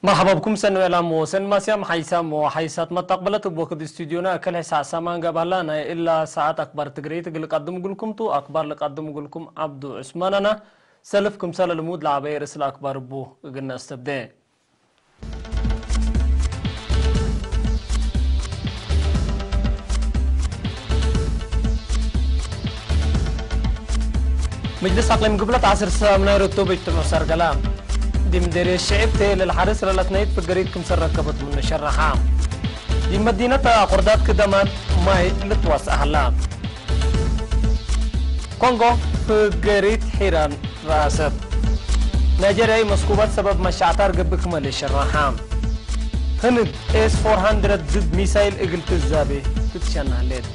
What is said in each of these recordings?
مرحبا بكم سنو إعلام وسن ماسيام حيسام وحيسات ما تقبلت بوقت استوديونا كل حساس سامان قبلنا إلا ساعات أكبر تقريت قل قدم لكم تو أكبر لقدم لكم عبد عثماننا سلفكم سال المود لعبي رسل أكبر بو قلنا استبدأ مجلس أقليم قبلت 10 ساعة من يرتب اجتماع سرقلام دي مديرية الشعب تيل الحارس للاتنيت في قريب كم سر ركبت من الشرحام دي مدينة قردات كدمات ماي لتواس أهلام كونغو في قريب حيران راسب نيجيريا مسكوبات سبب مشاعتار قبك مال الشرحام هند اس 400 ضد ميسايل اقلت الزابي تتشان هليت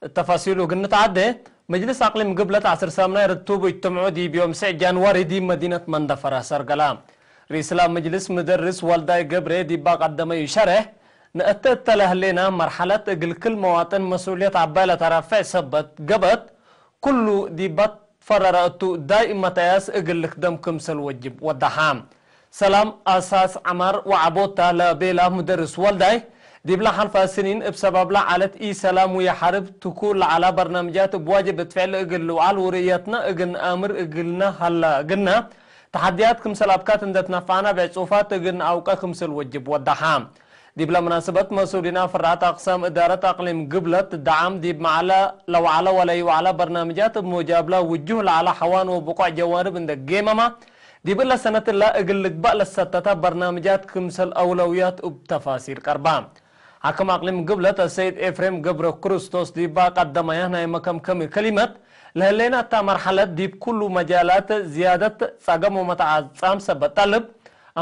التفاصيل وقلنا عدة مجلس أقليم قبلة 10 سامنا يرتبوا يجتمعوا دي بيوم 9 جانوري دي مدينة مندفرة سرقلام رئيس مجلس مدرس والداي قبري دي باق قدما يشرح نأتت لهلينا مرحلة اقل كل مواطن مسؤولية عبالة رافع سبت قبت كله دي بات فررأتو دائما تياس اقل لخدم كمسل وجب ودحام سلام أساس عمر وعبوتا لبيلا مدرس والداي دي بلا حلفة سنين بسبب لا علت اي سلام ويحارب تكون على برنامجات بواجب تفعل اقل وعلى ورياتنا اقل امر اقلنا هلا قلنا تحديات كمسل ابكات اندت نفعنا بعصوفات اقل اوقا كمسل وجب ودحام دي بلا مناسبة مسؤولين فرعات اقسام ادارة اقليم قبلة الدعم دي معلا لو على ولا وعلى برنامجات بمجابلة وجوه على حوان وبقع جوانب اندك جيمما دي بلا سنة الله اقل لك بقى لستتا برنامجات كمسل اولويات وبتفاصيل قربان حكم أقليم قبلة السيد إفريم قبر كروستوس دي با قدم يهنا مكم كم كلمة لهلينا تا مرحلة دي بكل مجالات زيادة ساقم ومتعظام سبت طلب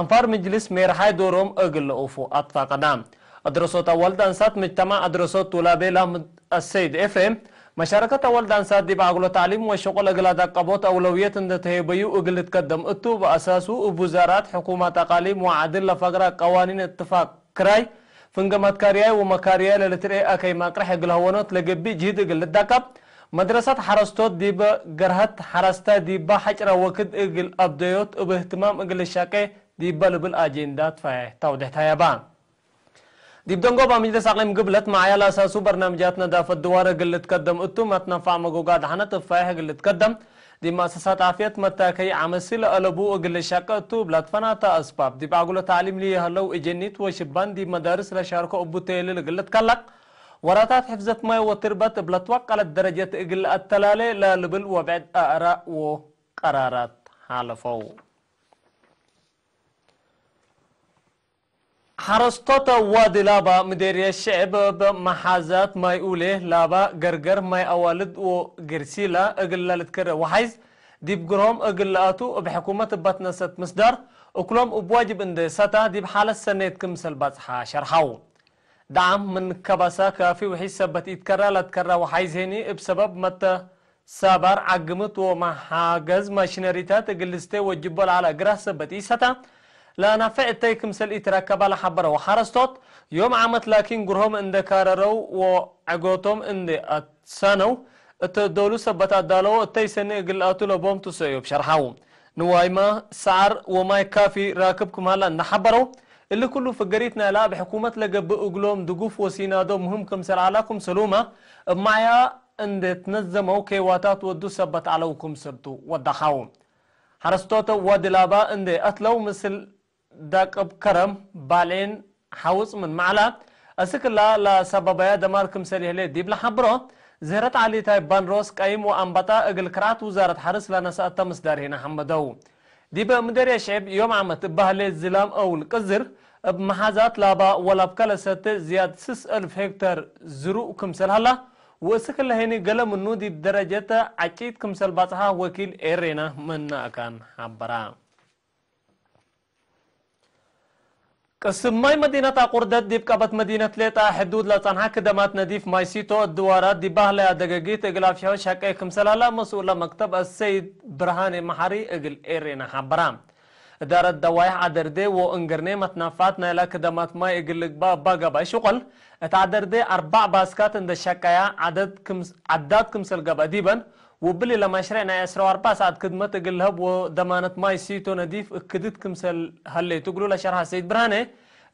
أنفار مجلس ميرحاي دوروم أقل أوفو أطفا قدام أدرسوت أول دانسات مجتمع أدرسوت طلابي لهم السيد إفريم مشاركة أول دانسات دي بعقلو تعليم وشغل أقل دقبوت أولوية تهيبيو أقل تقدم أتو بأساسو وبوزارات حكومة أقاليم وعدل فقرة قوانين اتفاق كراي فنجمات كاريا ومكاريا للتري أكيد ما قرح يقلهونات لجبي جهد يقل الدكاب مدرسة حرستوت ديبا جرهت حرستا ديبا حجرة وكد يقل أبديوت وباهتمام يقل الشاكي ديبا لبل أجندات فاي توضيح تايبان ديب دنقو بمجلس أقليم قبلت معايا لأساسو برنامجاتنا دافة الدوار يقل تقدم اتو ما تنفع مقوقات حنت فاي يقل تقدم دي مؤسسات عافية متاكي عمسيل ألبو أقل الشاكة تو بلاد فناتا أسباب دي بعقولة تعليم لي هلو إجنيت وشبان دي مدارس لشاركو أبو تيلي لقل تكلق وراتات حفظت ماي وتربت بلاد وقع للدرجة أقل التلالي لا لبل وبعد آراء وقرارات حالفو حرستوتا وادي لابا مديرية الشعب بمحازات ماي أوليه لابا قرقر ماي أوالد وقرسيلا أقل لتكرر وحيز دي بقرهم أقل لاتو بحكومة باتنسة مصدر وكلهم بواجب اندي ساتا دي بحالة سنة كمسل باتحا شرحاو دعم من كباسا كافي وحيز سبت يتكرر لتكرر وحيز هيني بسبب متى سابر عقمت ومحاقز ماشينريتات أقل وجبال على قراه سبت ساتا لا نفع تيكم سل إتراكب على حبره وحرستوت يوم عمت لكن قرهم عند كاررو وعقوتهم عند السنو الدولو سبت الدالو التيسني قلقاتو لبوم تسيوب شرحاو نوايما سعر وما يكافي راكبكم هلا نحبرو اللي كله فقريتنا لا بحكومة لقب اقلوم دقوف وسينادو مهم كمسل علاكم سلومة معايا عند تنزموا كيواتات ودو سبت علوكم سلتو ودحاو حرستوتا ودلابا عند أتلو مثل داقب كرم بالين حوص من معلا أسكلا لا سببايا دماركم سريه لي ديب لحبرو زهرت علي تاي بانروس قايم وأنبطا اقل كرات وزارة حرس لنا سأتا مصدر هنا حمدو ديب مدير الشعب يوم عمت بهالي الزلام أو القزر بمحازات لابا ولا بكالسات زياد 6000 هكتار زروق كمسل هلا وسكلا هيني قلم النودي بدرجة عجيد كمسل باطها وكيل إيرينا من كان حبرا قسم ماي مدينة قردت ديب كابت مدينة ليتا حدود لطنها كدمات نديف مايسيتو الدوارات دي باهلا دقاقيت اقلاف شهو شاكي كمسل هلا مسؤول مكتب السيد برهاني محري اقل إيرينا حبرا دار الدوايح عدردي وانقرني متنافاتنا لا كدمات ما يقلق باقا باي شغل اتعدردي 4 باسكات عند الشكايا عدد كمسل قبا ديبا وبلي لما شرعنا 14 ساعة خدمة قلهب وضمانة ماي سيتو نظيف اكدت كمسل هلي تقولوا لشرح سيد برهانه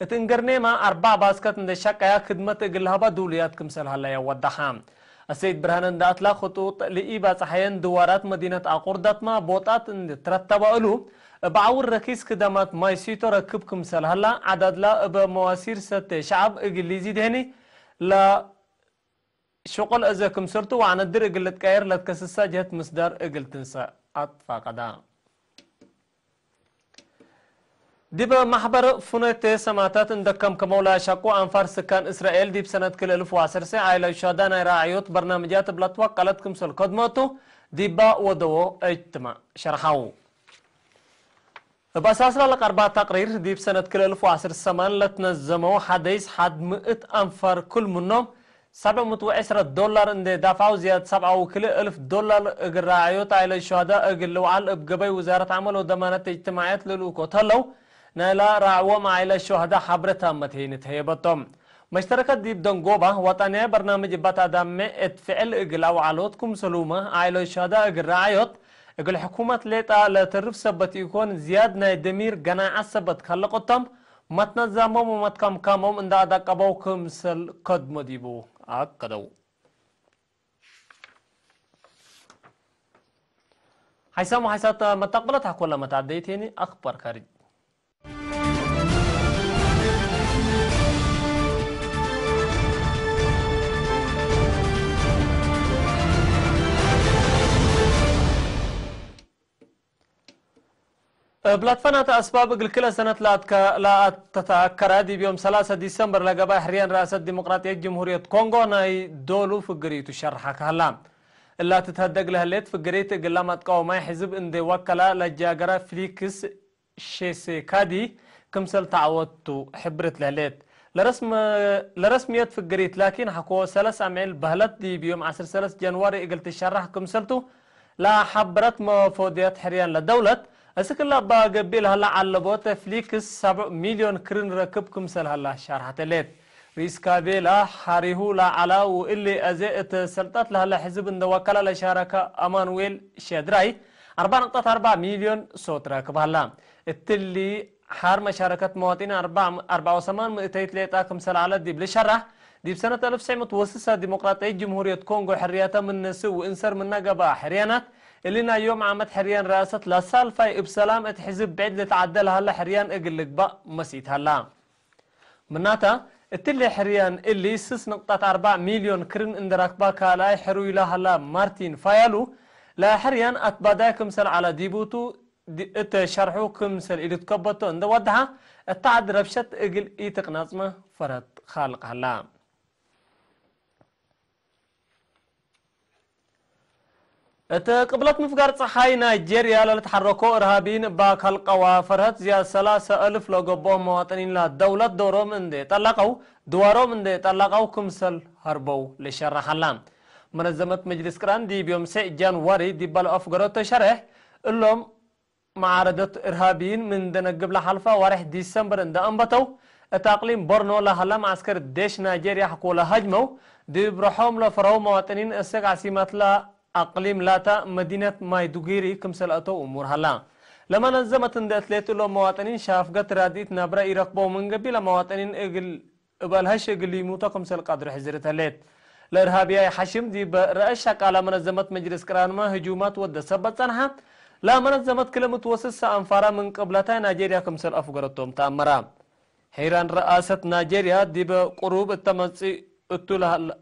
اتنقرني ما 4 باسكت ند الشقة خدمة قلهبا دوليات كمسل هلا يوضحها السيد برهان دات لا خطوط لإيبا صحيان دوارات مدينة أقردات ما بوطات ترتبا له بعور ركيز خدمات ماي سيتو ركب كمسل هلا عدد لا بمواسير ست شعب اقليزي دهني لا شغل إذا كمسرتو وعن الدر قلت كاير لتكسسا جهة مصدر قلت تنسى أطفا قدا ديب محبر فنت سماتات اندكم كمولا شاكو أنفار سكان إسرائيل ديب سنة كل 1010 عائلة شهدان راعيوت برنامجات بلطوة قالت كمسل قدماتو ديبا ودو اجتماع شرحاو بأساسا لك 4 تقرير ديب سنة كل 1010 لتنزمو حديث حد 100 أنفار كل منهم $710 اند دفعوا زيادة $7,000 راعيوت عائلة الشهداء قلوا على بقبي وزارة عمل ودمانة اجتماعات للوكوت هلو نالا راعوا مع عائلة الشهداء حبرتها متهينت هيبتهم مشتركة ديب دنقوبة وطنية برنامج باتا دامي اتفعل اقلاو علوتكم سلومة عائلة الشهداء راعيوت اقل حكومة ليتا لترف سبت يكون زياد ناي دمير قناعة سبت خلقتهم متنظمهم ومتكم كامهم اند ادقبو كمسل قد مديبو أكدو حيسام وحيسات متقبلت حق ولا متعديتيني أخبار خارج بلاتفانات أسباب كل سنة لا تتأكر دي بيوم 3 ديسمبر لقبا حريان رئاسة ديمقراطية جمهورية كونغو ناي دولو فقريتو شرحك هلا إلا تتهدق لهليت فقريت قلامات قومي حزب اندي وكلا لجاقرا فليكس شيسيكادي كمسل تعودتو حبرت لهليت لرسميات فقريت لكن حكو 3 عميل بهلت دي بيوم 10 جنواري قلت الشرح كمسلتو لا حبرت مفوديات حريان لدولة أسكلا باقبيل هلا على بوت فليكس 7 مليون كرن ركب كمسل هلا شرحت ليت رئيس كابيلا حاريهو لا على واللي أزئت سلطات لهلا حزب وكالة لشاركة أمانويل شادراي 4.4 مليون صوت راكب هلا التلي حار مشاركة مواطنين 4.8 مئتيت ليتا كمسل على ديب لشرح ديب سنة 1906 ديمقراطية جمهورية كونغو حرياتها من نسو وإنسر من نقبا حريانات اللينا يوم عمد حريان رئاسة لسال فاي بسلام اتحزب بعد لتعدل هلا حريان اقلق با مسيت هلا مناتا التلي حريان اللي 6.4 مليون كرن اندراك با كالاي حرو الى هلا مارتين فايالو لا حريان اتبادا كمسل على ديبوتو اتشرحو كمسل اللي تكبتو اند ودها التعد ربشت اقل ايتق نظمة فرد خالق هلا قبلت مفقار صحاي نيجيريا لتحركوا إرهابيين باكالقوا فرهت زياد 3,000 لقبوهم مواطنين للدولة دورهم اندي طلقوا دوارهم اندي طلقوا كمسل هربوا لشرح اللام منظمة مجلس كران دي بيوم 6 جانواري دي بالو أفقروا تشرح اللهم معارضة إرهابيين من دنقب لحلفة وارح ديسمبر اند أنبتوا التقليم برنو لهلا معسكر الديش نيجيريا حقوا لهجموا دي بروحهم لفروا مواطنين السق عسيمات لا أقليم لاتا مدينة مايدوغيري كمسل أتو أمور هلا لما نظمت اندتلت له مواطنين شافقت راديت نبرا يرقبوا من قبل مواطنين اقل بالهش اقل يموتوا كمسل قادر حزرت هليت الارهابيه حشم دي برأشك على منظمة مجلس كران ما هجومات ود سبت سنها لا منظمة كلمة وسس أنفارا من قبلتها نيجيريا كمسل أفقرتهم تأمرا حيران رئاسة نيجيريا دي بقروب التمسي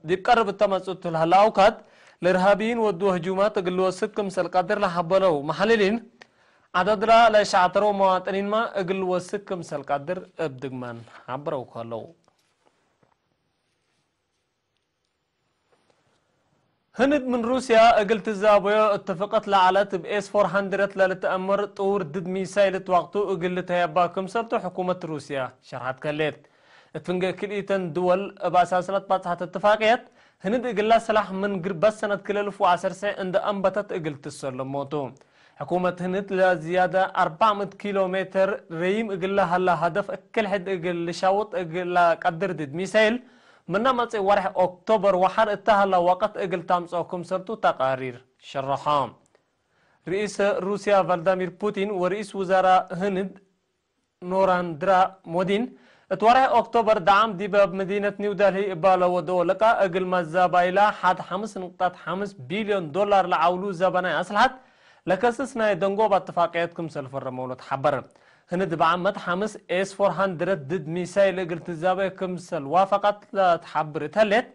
دي بقرب التمسي الهلاوكات الارهابيين ودوا هجومات قلوا وسكم سل قادر لحبلو محللين عدد را لشعترو مواطنين ما قلوا وسكم سل قادر ابدقمان عبرو قالو هند من روسيا قلت الزابوية اتفقت لعلت بإس 400 للتأمر طور ضد ميسايل وقتو قلت هيبا كمسرتو حكومة روسيا شرحت كليت اتفنق كليتن دول بأساسلت باتحة اتفاقيات هند إقلا سلاح من قرب سنة كل 1010 عند أنبتت إقلت السلموتو حكومة هند لزيادة 400 كيلومتر ريم إقلا هلا هدف أكل حد إقل شاوط إقلا قدر دد ميسايل من نمط ورح أكتوبر وحر اتهلا وقت إقل تامسوكم سرتو تقارير شرحام رئيس روسيا فلاديمير بوتين ورئيس وزراء هند نوراندرا مودين اتوارح اكتوبر دعم دي باب مدينة نيودلهي إبالا ودولكا اقل ما الزابايلا حد 5.5 بليون دولار لعولو زباناي أسلحات لكسسنا يدنقو باتفاقياتكم سلفر مولد حبر هند بعمد 5 S-400 ضد ميسايل اقل تزابي كمسل وافقت لتحبر تهلت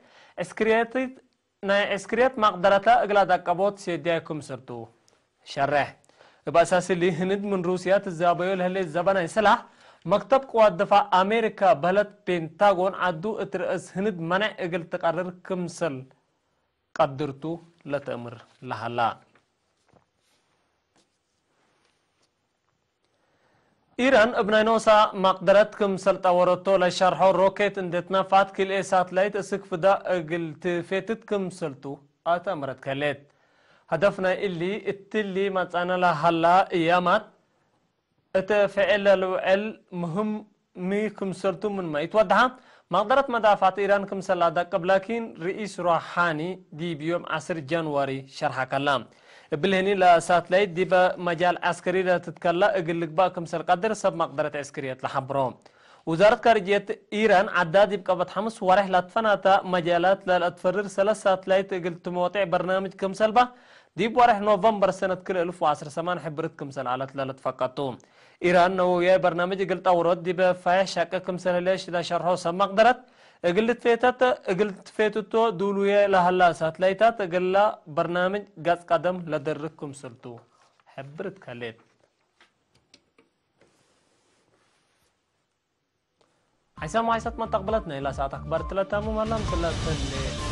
اسكريات مقدرتا اقلا داقبوت سيديكم سرتو شرح بأساس اللي هند من روسيا تزابيو لهلي الزباناي سلاح مكتب قوات دفاع أمريكا بلد بنتاغون عدو اترأس هند منع اقل تقرر كمسل قدرتو لتأمر لهلا إيران ابنينوسا مقدرت كمسل تورطو لشرحو روكيت اندتنا فات كل اي ساتلايت اسك فدا اقل تفيتت كمسلتو اتأمرت كاليت هدفنا اللي التلي متانا لهلا ايامات اتفعل الوعل مهم مي كمسلتو من ما يتوضحها مقدرة مدافعات إيران كمسل لكن لكن رئيس روحاني دي بيوم 10 جانوري شرح كلام بالهني لا ساتلايت دي بمجال عسكري لا تتكلم اقلك با كمسل قدر سب مقدرة عسكرية لحبرهم وزارة خارجية إيران عداد يبقى بتحمس ورح لتفناتا مجالات للأتفرر 3 ساتلايت قلت موضع برنامج كمسل با دي بورح نوفمبر سنة كل 1010 سمان حبرت كمسل على ثلاث فقطهم إيران نويا برنامج قلت أورد دي بفايح شاكا كمسل ليش إذا شرحوا سب مقدرة قلت فيتتو دولويا لهلا ساتلايتات قلا برنامج قاس قدم لدركم سلتو حبرت كاليت حيث ما ما تقبلتنا إلى ساعة أخبار 3 مملم 3